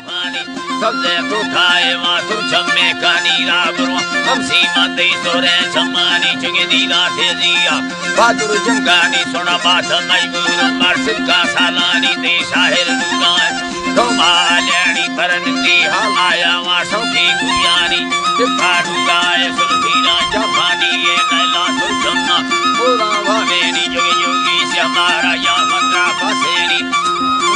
तूफानी सबसे उठाए माथुर छम्मे कानी राबरो हम सीमा दे सोरे सम्मानी चुगे दीला थे दिया बहादुर जंगानी सोना बात मजबूर मर्सिद का सालानी दे शाहिर दुगाए तो माल्यानी परनती हालाया वा सौखी गुयानी दिखा दुगाए सुल्फीना जफानी ये नैला सुल्चन्ना पूरा भावेनी जुगे जुगी से हमारा या मंत्रा फसेनी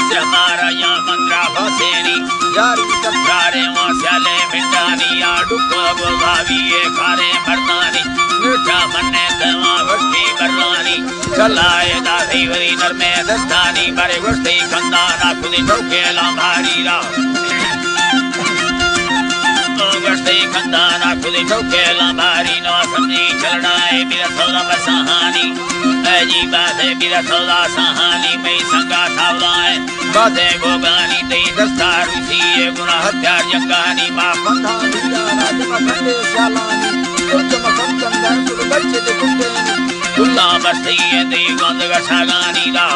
से हमारा या मंत्रा फसेनी यारी तकरारे वास्याले मिंडानी या डुक्का बुलभावी ये खारे मर्दानी निर्जा मन्ने दवा वस्ती बरलानी चलाए दाधी वरी नरमे दस्तानी बारे वस्ती खंदाना खुदी ठोके लांभारी रा वस्ती खंदाना खुदी ठोके लांभारी नो समझी चलनाए मेरा सौदा बसहानी जी बाते मेरा सौदा सहानी मैं संगा थावलाए बाते गोगानी ते दस्तार उसी गुना हत्यार जंगानी मां पंधा दियाना जमा खंडे शालानी तुम कंचन गन तुम बच्चे दे कुंडेनी दुल्ला बस्ती दे गंद गसागानी ला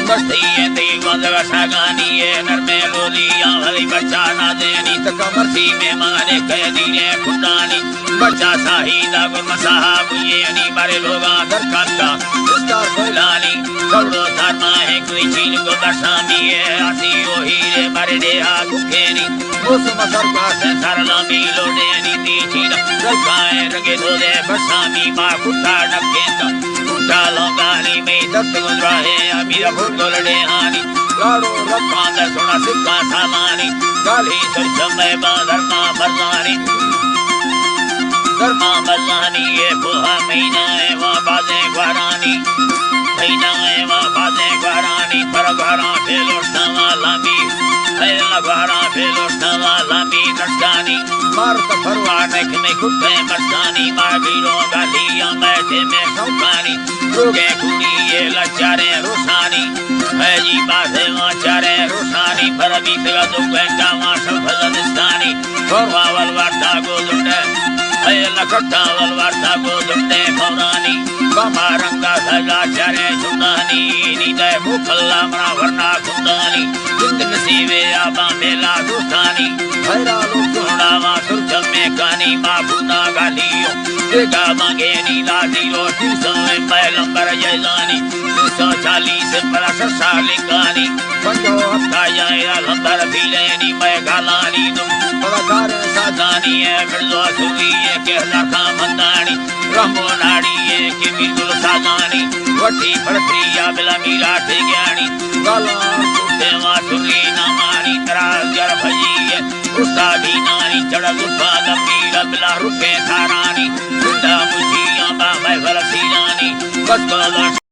बस्ती दे गंद गसागानी ये नरमे लोलिया हरी बच्चा ना देनी तक मर्सी में माने कैदी ने खुदानी बच्चा साहिदा गुरम साहब ये नी बारे लोगा दर कांदा स्टार फैलानी करोड़ों धर्मा है कोई चीन को दर्शानी है आसी ओ हीरे बारे दे आ दुखेनी मौसम सरका से सरला मी लोडेनी दी चीन रखाए रगे धोदे बसामी मां कुत्ता नकेता कुत्ता लोगानी में दस्त गुजराए अमीरा फुटगोलडे हानी लाड़ो रखांदा सोना सिक्का सालानी गाली सरसमय बा धर्मा बरलानी धर्मा बरलानी ये बुहा महीना है वहाँ बाजे ग्वारानी महीना है वहाँ बाजे ग्वारानी पर ग्वारा फेलो सवालामी है ग्वारा फेलो सवालामी नस्तानी मारत फरवाने में कुत्ते मस्तानी मार बीरो गालियाँ बैठे में सौकानी रोगे कुड़ी ये लचारे रोसानी है जी बाधे वहाँ चारे रोसानी पर अभी तेरा दो घंटा वहाँ सब भजनिस्तानी फरवा वलवाटा गोलुंडे है लखटा वलवाटा गोलुंडे पौरानी बामा रंगा सजा चारे सुनानी नींदे मुखल्ला मरा वरना कुंदानी जिंद नसीबे आबा मेला दोस्तानी भैरा लोग सुना वहाँ सुरचम में कानी माफूना गालियों देखा मांगे नीला जीरो 300 पैलंबर जैलानी 240 बड़ा ससा लिंगानी पंजो हफ्ता जाए लंबर भी लेनी मैं गालानी तुम बड़ा गारे सादानी है मिर्जो सुनी है के लखा मंदानी रहो नाड़ी है के बिल्कुल सादानी वटी फड़ती या बिला मीरा थे ज्ञानी गाला कुत्ते वहाँ सुनी ना मानी तरा जर भजी है उसका भी नानी चढ़ गुफा गंभीर बिला रुके थारानी गुंडा मुझी आंबा मैं फलसी रानी बस